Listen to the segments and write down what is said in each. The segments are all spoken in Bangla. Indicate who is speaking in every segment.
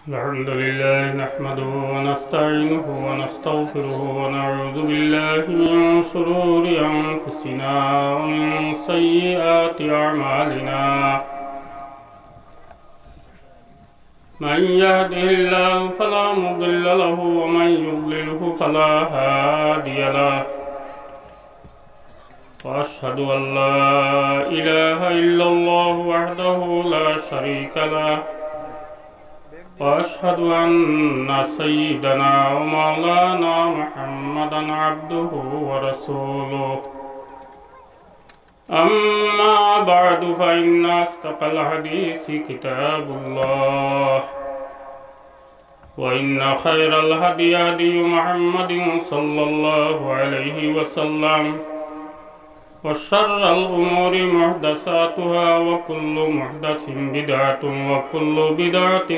Speaker 1: الحمد لله نحمده ونستعينه ونستغفره ونعوذ بالله من شرور أنفسنا ومن سيئات أعمالنا من يهده الله فلا مضل له ومن يضلله فلا هادي له وأشهد أن لا إله إلا الله وحده لا شريك له وأشهد أن سيدنا ومولانا محمدا عبده ورسوله أما بعد فإن أصدق الحديث كتاب الله وإن خير الهدي هدي محمد صلى الله عليه وسلم وشر الأمور محدثاتها وكل محدث بدعة وكل بدعة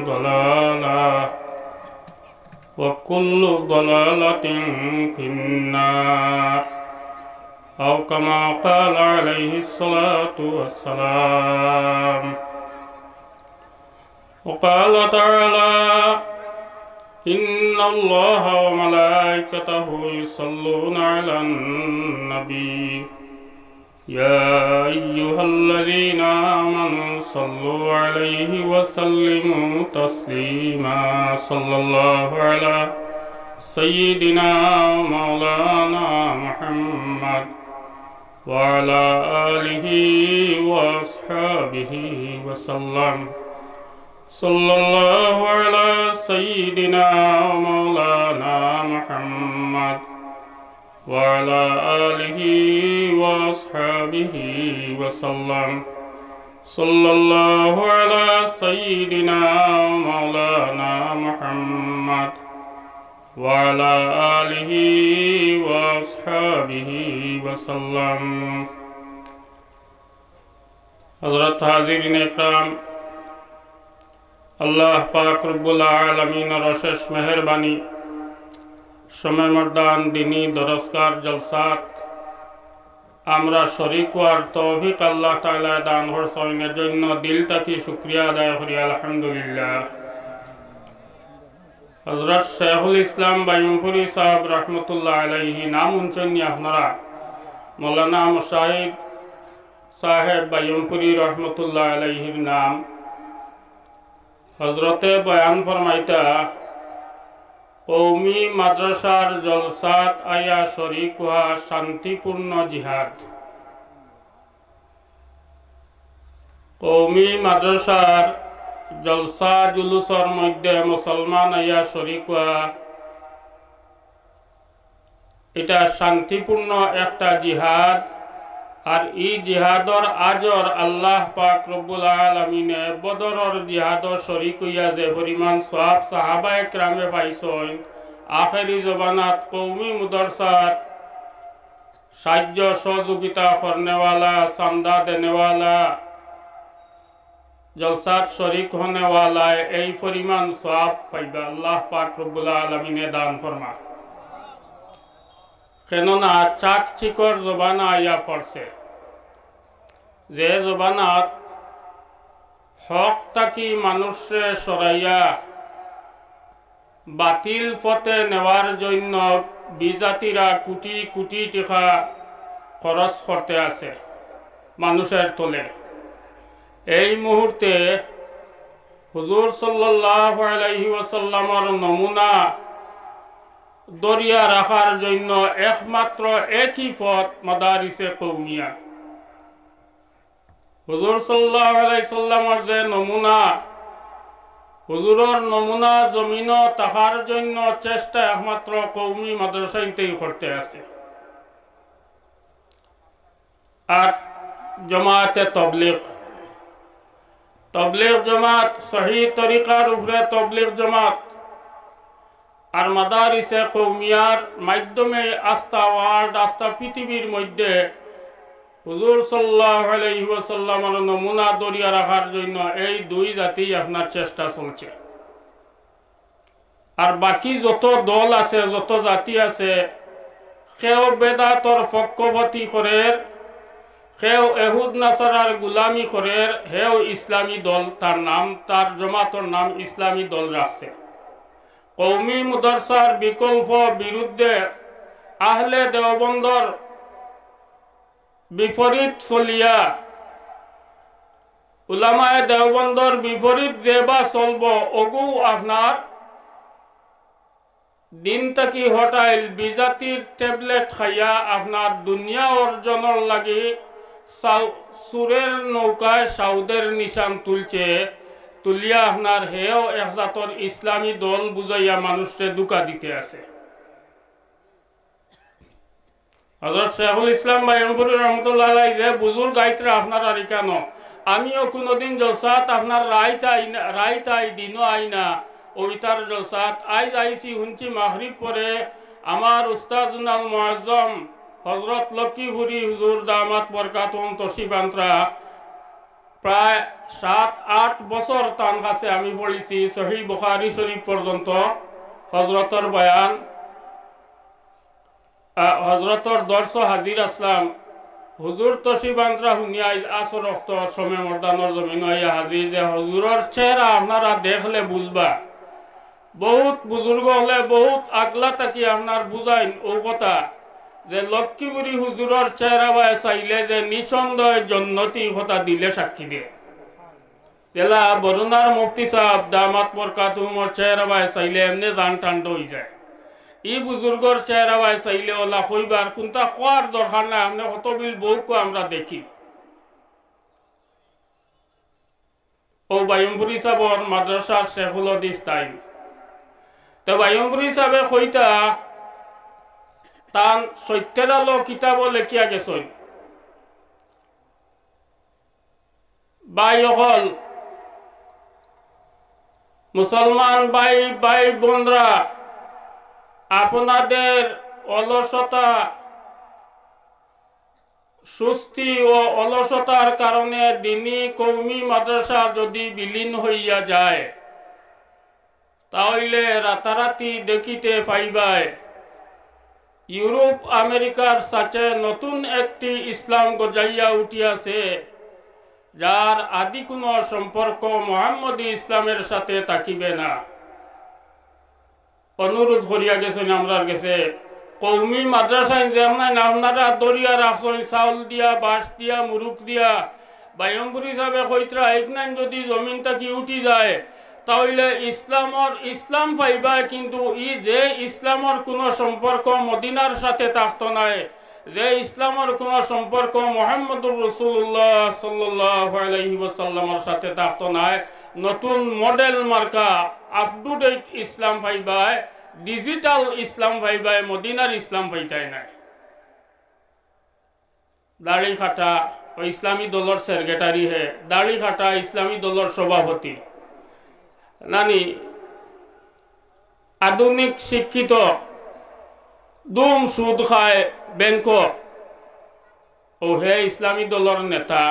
Speaker 1: ضلالة وكل ضلالة في النار أو كما قال عليه الصلاة والسلام. وقال تعالى: إن الله وملائكته يصلون على النبي يا أيها الذين آمنوا صلوا عليه وسلموا تسليما. صلى الله على سيدنا ومولانا محمد وعلى آله وأصحابه وسلم. صلى الله على سيدنا ومولانا محمد وعلى آله وأصحابه وسلم. صلى الله على سيدنا ومولانا محمد وعلى آله وأصحابه وسلم. حضرت حاضرین اکرام، আল্লাহ পাক রব্বুল আলামিনের অশেষ মেহেরবানি, সময় মর্দান দিনী দরসকার জলসাত আমরা শরীক হওয়ার তৌফিক আল্লাহ তাআলা দান করছেন। এর জন্য দিল থেকে শুকরিয়া আদায় করি আলহামদুলিল্লাহ। হযরত শেখুল ইসলাম বাইমপুরি সাহেব রহমতুল্লাহ আলাইহি নাম শুনছেন আপনারা? মৌলানা মুশাহিদ সাহেব বাইমপুরি রহমতুল্লাহ আলাইহির নাম। হযরতে বয়ান ফরমাইতা কওমি মাদ্রাসার জলসাত আয়া শরীক হওয়া শান্তিপূর্ণ জিহাদ। কওমি মাদ্রাসার জলসা জুলুসের মধ্যে মুসলমান আয়া শরীক হওয়া এটা শান্তিপূর্ণ একটা জিহাদ। আর এই জিহাদর আজর আল্লাহ পাক রব্বুল আলামিনে বদরর জিহাদর শরীক হইয়া যে পরিমাণ সওয়াব সাহাবায়ে কেরামে পাইছেন, আখেরি জবানাত কওমি মাদ্রাসার সাহায্য সহযোগিতা করনেওয়ালা, চান্দা দেনেওয়ালা, জলসাত শরীক হনেওয়ালা এই পরিমাণ সওয়াব পাইবা আল্লাহ পাক রব্বুল আলামিনে দান ফরমা। কেননা চাক চিকর জবানা আয়া পড়ছে, যে জবানাত হক তাকি মানুষে সরাইয়া বাতিল পথে নেওয়ার জন্য বিজাতিরা কোটি কোটি টাকা খরচ করতে আছে মানুষের তোলে। এই মুহূর্তে হুজুর সাল্লাল্লাহু আলাইহি ওয়াসাল্লামের নমুনা দরিয়া রাখার জন্য একমাত্র একই পথ মাদারিসে কওমিয়া। হুজুর সাল্লাল্লাহু আলাইহি সাল্লামের যে নমুনা, হুজুরের নমুনা জমিনও থাকার জন্য চেষ্টা একমাত্র কওমি মাদ্রাসাতেই করতে আছে। আর জামাতে তবলিগ জামাত, সহি তরিকার উপরে তবলিগ জামাত আর মাদারিসে কওমিয়ার মাধ্যমে আস্থা ওয়ার্ল্ড, আস্থা পৃথিবীর মধ্যে হুজুর সাল্লাল্লাহু আলাইহি ওয়াসাল্লামের নমুনা দরিয়া রাখার জন্য এই দুই জাতি আপনার চেষ্টা চলছে। আর বাকি যত দল আছে, যত জাতি আছে, কেউ বেদাতর পক্ষপাতী করে, হেও এহুদ নাসারার গুলামি করে হেও ইসলামী দল, তার নাম, তার জমাতর নাম ইসলামী দল রাখছে। কৌমি মুদারসার বিকল্প বিরুদ্ধে আহলে দেওবন্দর বিপরীত চলিয়া উলামায়ে দেওবন্দর বিপরীত যেবা চলব অগু আপনার দিন তাকি হটাইল বিজাতির ট্যাবলেট খাইয়া আপনার দুনিয়া অর্জনের লাগি সুরের নৌকায় সাউদের নিশান তুলছে, তুলিয়া আপনার হেও একজাতর ইসলামী দল বুঝাইয়া মানুষকে দুকা দিতে আছে। হযরত শেখুল ইসলাম বাইনপুরি রহমতুল্লাহ আলাইহি যে বুজুর্গ গাইতরা আপনার আর কেন, আমিও কোনোদিন জলসাত আপনার রাইত আই দিনও আই না, ওইটার জলসাত আইজ আইছি শুনছি মাগরিব পরে আমার উস্তাদুল মুআজ্জম হযরত লক্ষ্মীপুরি হুজুর দামাত বরকাতুম তশরিফান্তরা প্রায় 7-8 বছর তার কাছে আমি পড়েছি সহিহ বুখারী শরীফ পর্যন্ত হযরতর বয়ান, হযরতর দর্শ হাজির আসলাম। হুজুর তশরিফান্তরা শুনিয়া আসর রক্ত সময় মর্দানোর জমিন হইয়া হাজির যে হুজুরের চেহারা আপনারা দেখলে বুঝবা। বহুত বুজুর্গ হলে বহুত আগলা তাকি আপনার বুঝাইন ও কথা যে লক্ষ্মীপুরি হুজুরের চেহারা বায় চাইলে যে নিঃসন্দেহ জন্নতি কথা দিলে সাক্ষী দিয়ে। তেলা বরুণার মুফতি সাহেব দামাত বরকাতুহুর চেহারা বায় চাইলে এমনি জান টান্ড হয়ে যায়। ই বুজুর্গর চেহারা বায় চাইলে ওলা হইবার কোনটা কোয়ার দরকার নাই, আপনি হতবিল বহুকে আমরা দেখি। ও বাইমপুরি সাহেবর মাদ্রাসার শেখুল হাদিস তাই তো বাইমপুরি সাহেবে কইতা তান সত্যের আলো কিতাব লেখিয়া গেছেন। বাই হল মুসলমান ভাই ভাই বোনরা, আপনাদের অলসতা সুস্থি ও অলসতার কারণে দিনী কৌমি মাদ্রাসা যদি বিলীন হইয়া যায় তাহলে রাতারাতি দেখিতে পাইবায় ইউরোপ আমেরিকার সাথে নতুন একটি ইসলাম গজাইয়া উঠিয়াছে, যার আদি কোনো সম্পর্ক মুহাম্মদী ইসলামের সাথে থাকিবে না। অনুরোধ করিয়া গেছেন আমরা গেছে কৌমি মাদ্রাসায় যেমন আপনারা দরিয়া রাখছেন চাউল দিয়া বাঁশ দিয়া মুরুখ দিয়া, বাইমপুরি হিসাবে কইত্রা একনাইন যদি জমিন থাকি উঠি যায় তাহলে ইসলাম পাইবা, কিন্তু ই যে ইসলামর কোনো সম্পর্ক মদিনার সাথে থাকতো নাই, যে ইসলামর কোনো সম্পর্ক মুহাম্মদুর রাসূলুল্লাহ সাল্লাল্লাহু আলাইহি ওয়াসাল্লামের সাথে থাকতো নাই, নতুন মডেল মার্কা আপ টু ডেট ইসলাম পাইবায়, ডিজিটাল ইসলাম পাইবায়, মদিনার ইসলাম পাইতাই নাই। দাড়ি কাটা ইসলামী দলের সেক্রেটারি হে, দাড়ি কাটা ইসলামী দলের সভাপতি নানি আধুনিক শিক্ষিত দুম সুদ খায় ব্যাংক ও হে ইসলামী দলের নেতা।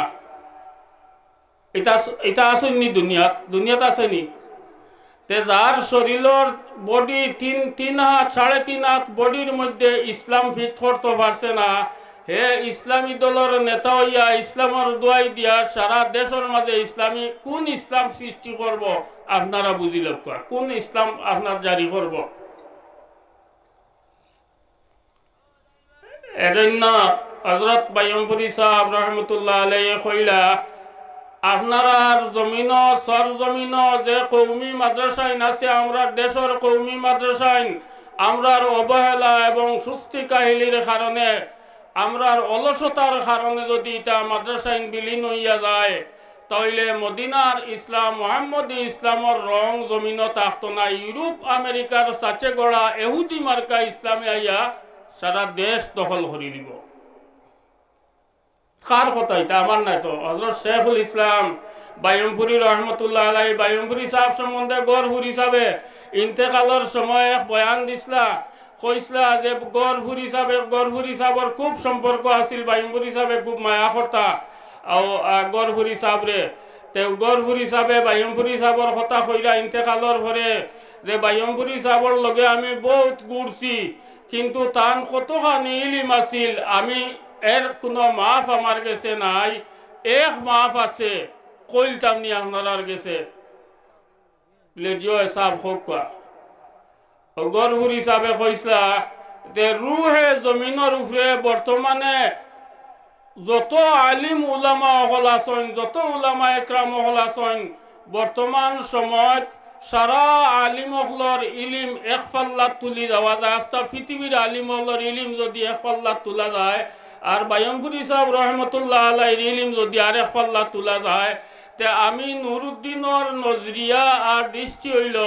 Speaker 1: এটা আসেনি দুনিয়াত আসেনি। তে যার শরীরের বডি 3 হাত 3.5 হাত বডির মধ্যে ইসলাম ফিট করতে পারছে না, হে ইসলামী দলের নেতা হইয়া ইসলামের দোয়াই দিয়া সারা দেশের মাঝে ইসলামী কোন ইসলাম সৃষ্টি করব আপনারা বুঝি লোক, কোন ইসলাম আপনার জারি করব। এজন্য হযরত বাইমপুরি সাহেব রহমতুল্লাহ আলাইহি কইলা আপনার জমিন সরজমিন যে কৌমি মাদ্রাসায় আছে, আমরা দেশের কৌমি মাদ্রাসায় আমরার অবহেলা এবং সুস্থি কাহিলির কারণে, আমরার অলসতার কারণে যদি এটা মাদ্রাসায় বিলীন হইয়া যায় তাহলে মদিনার ইসলাম মুহাম্মদী ইসলামের রং জমিন থাকতো না। ইউরোপ আমেরিকার সাচে গড়া এহুদি মার্কা ইসলামে আইয়া সারা দেশ দখল করে দিব। কার কথা এটা? আমার নাই তো। হযরত শেখুল ইসলাম বাইমপুরি রহমতুল্লাহ আলাইহি বাইমপুরি সাহেব সম্বন্ধে গরহুর হিসাবে ইন্তেকালের সময় এক বয়ান দিছিলা, কইসলা যে গরহুর হিসাবের খুব সম্পর্ক আছিল, বাইমপুরি সাহেবে খুব মায়া করতা গরহুর হিসাবরে। তে গরহুর হিসাবে বাইমপুরি সাহেবের কথা কইলা ইন্তেকালের পরে যে বাইমপুরি সাহেবের লগে আমি বহুত ঘুরছি, কিন্তু তান কতখানি ইলিম আছিল আমি এর কোনো মাফ আমার কাছে নাই, এক মাফ আছে, কইলতাম নি আপনার গেছে লেজিও হিসাব হোক। গরহুর হিসাবে কইসলা যে রুহে জমিনের উপরে বর্তমানে যত আলিম উলামা হল আছেন, যত উলামা একরাম হল আছেন, বর্তমান সময়ত সারা আলিম হলর ইলিম এক পাল্লাত তুলি যাওয়া যায়। আস্তা পৃথিবীর আলিম হলর ইলিম যদি এক পাল্লাত তোলা যায়, আর বায়নপুরি সাহেব রহমতুল্লাহ আলাইহির ইলিম যদি আর এক পাল্লাত তোলা যায়, তে আমি নুরুদ্দিনের নজরিয়া আর দৃষ্টি হইল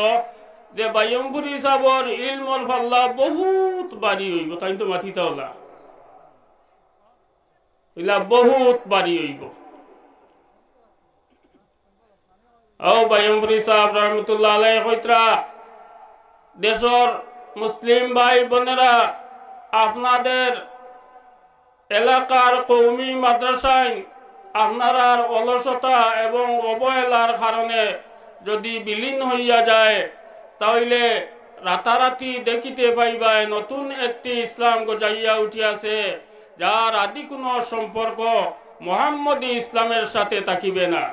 Speaker 1: যে বায়নপুরি সাহেবর ইলমর পাল্লা বহুত বাড়ি হইব। তাই তো মাথিতা হলা ইলা বহুত বাড়ি হইব। ও বায়নপুরি সাহেব রহমতুল্লাহ আলাইহি কইতরা, দেশর মুসলিম ভাই বোনেরা, আপনাদের এলাকার কৌমি মাদ্রাসায় আপনার অলসতা এবং অবহেলার কারণে যদি বিলীন হইয়া যায়, তাহলে রাতারাতি দেখিতে পাইবায় নতুন একটি ইসলাম গজাইয়া উঠিয়াছে, যার আদি কোনো সম্পর্ক মুহাম্মদী ইসলামের সাথে থাকিবে না।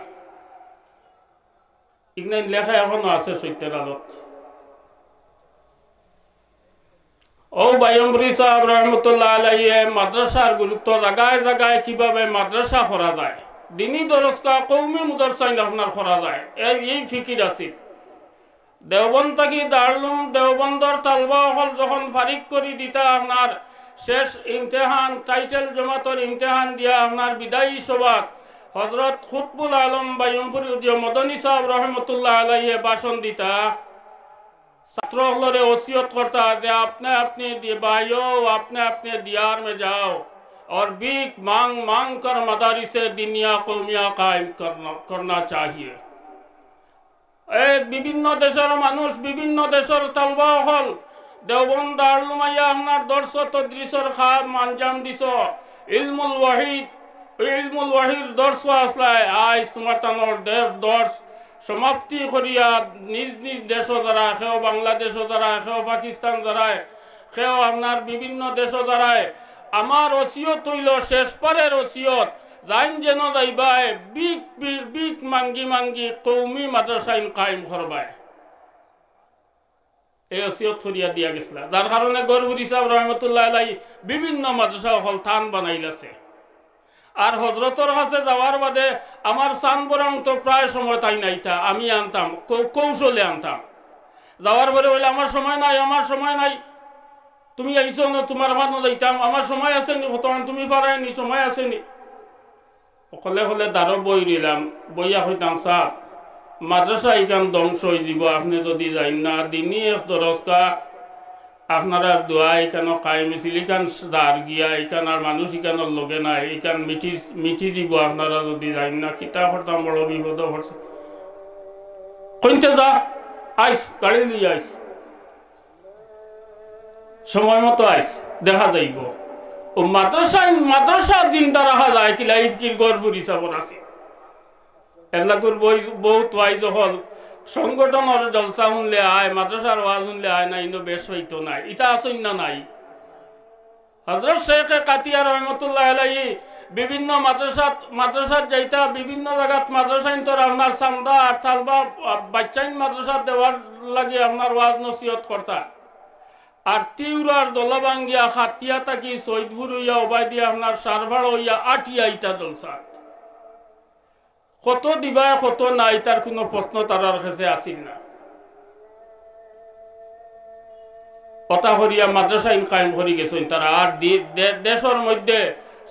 Speaker 1: ইগনাইন লেখা এখনো আছে সত্যের আলোত। ও বায়নপুরি সাহেব রহমতুল্লাহ আলাইহি মাদ্রাসার গুরুত্ব, জায়গায় জায়গায় কিভাবে মাদ্রাসা করা যায়, দিনী দরজকা কৌমি মুদরসাইন আপনার করা যায়, এই ফিকির আছে। দেওবন্দ থাকি দারুম দেওবন্দর তালবা হল যখন ফারিক করি দিতা, আপনার শেষ ইমতেহান টাইটেল জমাতর ইমতেহান দিয়া আপনার বিদায়ী সভাত হজরত খুতবুল আলম বায়নপুরি মদনী সাহেব রহমতুল্লাহ আলাইহি ভাষণ দিতা, ছাত্র হলরে ওসিয়ত করता যে अपने भाइयों अपने दियार में जाओ और भीख मांग कर मदारिसे दिनिया कौमिया कायम करना चाहिए। एक বিভিন্ন দেশের মানুষ, বিভিন্ন দেশের তালবা হল দেওবন্দ দারুল মাইয়া আপনার দর্শ তদরিসর খাব মানজাম দিছ, ইলমুল ওয়াহিদ দর্শ আসলায় আজ তোমার তানোর দর্শ সমাপ্তি করিয়া নিজ নিজ দেশ যারা, সেও বাংলাদেশ যারা, সেও পাকিস্তান যারা, সেও আপনার বিভিন্ন দেশ যারা, আমার ওসিয়ত হইল শেষ পারের ওসিয়ত, যাইন যেন যাইবাই বিক মাঙ্গি কৌমি মাদ্রাসাইন কায়েম করবাই, এই ওসিয়ত করিয়া দিয়া গেছিল। যার কারণে গরহুর সাহেব রহমতুল্লাহ আলাইহি বিভিন্ন মাদ্রাসা হল থান বানাইলাছে। আর হজরতর কাছে যাওয়ার বাদে আমার চান বরং তো প্রায় সময় তাই নাইতা, আমি আনতাম কৌশলে আনতাম। যাওয়ার পরে বলে আমার সময় নাই, তুমি আইসো না, তোমার মানো যাইতাম, আমার সময় আসেনি, বর্তমান তুমি পারায়নি, সময় আসেনি। সকলে হলে দ্বারো বই দিলাম, বইয়া হইতাম সাহ মাদ্রাসা এখান ধ্বংস হয়ে দিব আপনি যদি যাই না, দিনই এক দরজকা আপনারা দোয়া এখানে কায়েম ছিল, এখান দাঁড় গিয়া এখান আর মানুষ এখানোর লগে নাই, এখান মিঠি দিব আপনারা যদি যাই না, কিতা করতাম, বড় বিপদ করছে। কইতে যা আইস, গাড়ি দিয়ে আইস, সময় মতো আইস, দেখা যাইব। ও মাদ্রাসা দিনটা রাখা যায় কিলা ইফকির গর্বুর হিসাবর আছে। এলাকুর বই বহুত ওয়াইজ হল সংগঠনের জলসা শুনলে আয়, মাদ্রাসার ওয়াজ শুনলে আয় না, ইনো বেশ হইতো নাই, ইটা আসইন না নাই। হযরত শেখ কাতিয়া রহমতুল্লাহ আলাইহি বিভিন্ন মাদ্রাসাত যাইতা, বিভিন্ন জায়গাত মাদ্রাসাইন তোর আপনার চান্দা আর তালবা বাচ্চাইন মাদ্রাসাত দেওয়ার লাগে আপনার ওয়াজ নসিহত করতা। আর তিউরার দলাবাঙ্গিয়া খাতিয়া থাকি সৈদপুর হইয়া ওবাইদিয়া আপনার সারভার হইয়া আটিয়া ইটা জলসা, কত দিবায় কত নাই তার কোনো প্রশ্ন তার কাছে আসিল না। কথা করিয়া মাদ্রাসা কায়েম করি গেছেন তারা। আর দেশের মধ্যে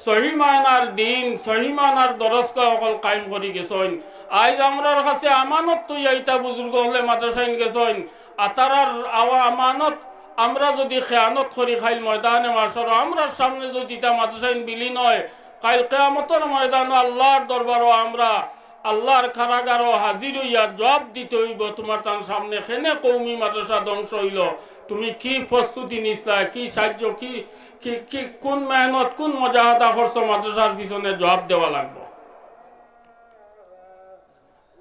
Speaker 1: সহি মানার দিন, সহি মানার দরজকা সকল কায়েম করি গেছেন। আজ আমরার কাছে আমানত তৈয়া ইটা বুজুর্গ হলে মাদ্রাসাইন গেছেন, আতারার আমানত আমরা যদি খেয়ানত করি খাইল ময়দানে মাসর, আমরা সামনে যদি তা মাদ্রাসাইন বিলীন হয়, কাল কিয়ামতের ময়দানে আল্লাহর দরবারও আমরা আল্লাহর কারাগারও হাজির হইয়া জবাব দিতে হইব, তোমার তার সামনে খেনে কৌমি মাদ্রাসা ধ্বংস হইল, তুমি কি প্রস্তুতি নিছলা, কি সাহায্য, কি কোন মেহনত, কোন মজাহাদা করছো, মাদ্রাসার পিছনে জবাব দেওয়া লাগবে।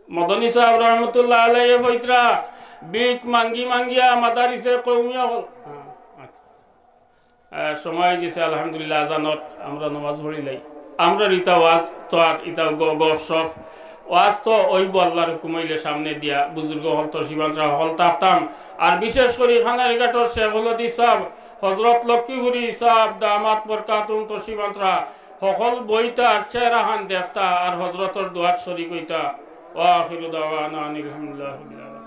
Speaker 1: মদনী সাহেব রহমতুল্লাহ আলাইহি বইতরা বিক মাঙ্গিয়া মাদারিসে কৌমিয়া সময় গেছে আলহামদুলিল্লাহ আজানত আমরা নামাজ পড়িলাই আমরা ইতা ওয়াজ তো আর ইতা গপ ওয়াজ তো ওইব আল্লাহর হুকুমাইলে সামনে দিয়া বুজুর্গ হল তো সীমান্তরা হল তাকতাম আর বিশেষ করে খানারিঘাটর শেখ হলদি সাহ হজরত লক্ষ্মীপুরি সাহ দামাত বরকাতুন তো সীমান্তরা সকল বইতা চেহারা খান দেখতা আর হজরতর দুয়ার শরীক হইতা ওয়া আখিরু দাওয়ানা আনিল হামদুলিল্লাহি